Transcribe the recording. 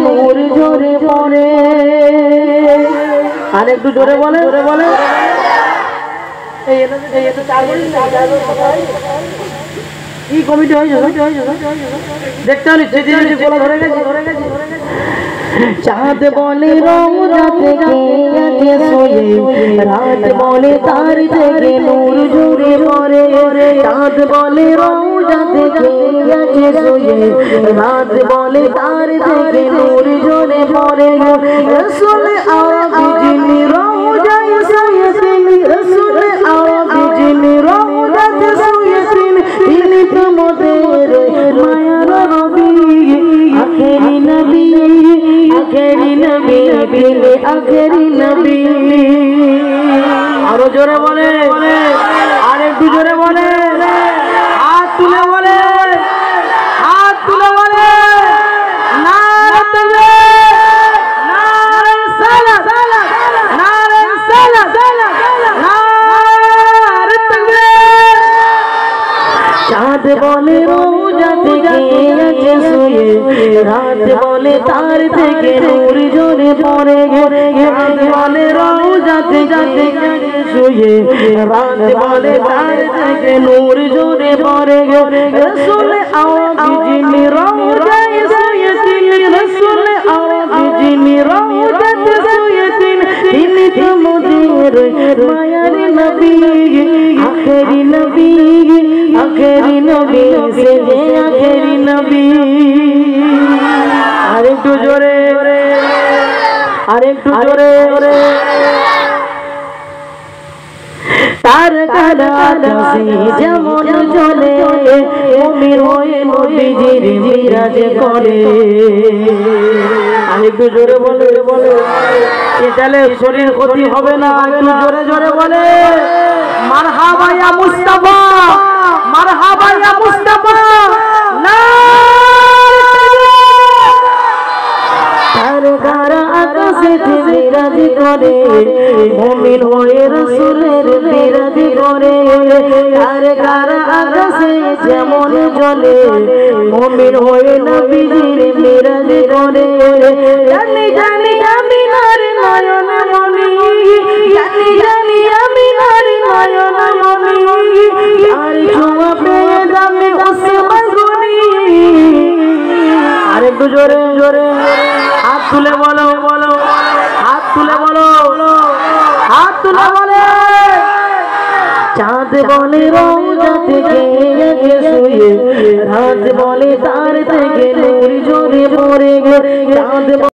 নূর জোরে পড়ে। আর একটু জোরে বলে জোরে বলে। কি কমিটি হয়েছে দেখতে হলে বলা ধরে গেছে চাঁদ বলে রওজাতে কে সোয়ে রাত বলে তার থেকে নূর জোরে পড়ে। চাঁদ বলে রওজাতে কে সোয়ে রাত বলে তার থেকে নূর জোরে পড়ে। রাসূল আরবি যিনি রওজায় শুয়েছেন, রাসূল আরবি যিনি রওজাতে শুয়েছেন, তিনি তোমাদের মায়ার নবী, আখেরি নবী, আখেরি নবী, তিনি আখেরি নবী। আরো জোরে বলে, আর একটু জোরে বলে, হাত তুলে বলে, হাত তুলে বলে। নারে তাকবীর, নারে সালাত, নারে সালাত, নারে তাকবীর। চাঁদ বলে রওজাতে কে আছে শুয়ে, রাত বলে তার থেকে নূর জোরে পড়ে। চাঁদ বলে রওজাতে কে আছে শুয়ে, রাত বলে তার থেকে নূর জোরে পড়ে। রাসূল আরবি যিনি রওজায় শুয়েছেন, রাসূল আরবি যিনি রওজাতে শুয়েছেন, তিনি তোমাদের মায়ার নবী, আখেরি নবী, আখেরি নবী, সে যে আখেরি নবী। আরেকটু জোরে, আরেকটু জোরে। তার কাছে যেমন চলে মুমিন হয়ে নবীজির মিরাজ করে। আরেকটু জোরে বলে বলে, তাহলে শরীর ক্ষতি হবে না। একটু জোরে জোরে বলে মারহাবা ইয়া মুস্তাফা, মারহাবা ইয়া মুস্তাফা। মিরাজ করে মুমিন হয়ে রাসূলের মিরাজ করে। আর কারা আকাশে যেমন জ্বলে মুমিন হয়ে নবীজির মিরাজ করে। জানি জানি আমিনার নয়ন মনি, জানি জানি আমিনার নয়ন মনি, আর ছোঁয়া পেয়ে যাবে ওসমান গনি। আরেকটু জোরে জোরে হাত তুলে বলো বলো, হাত তুলে বলো, হাত তুলে বলে। চাঁদ বলে রওজাতে কে আছে শুয়ে, রাত বলে তার থেকে নূর জোরে পড়ে। চাঁদ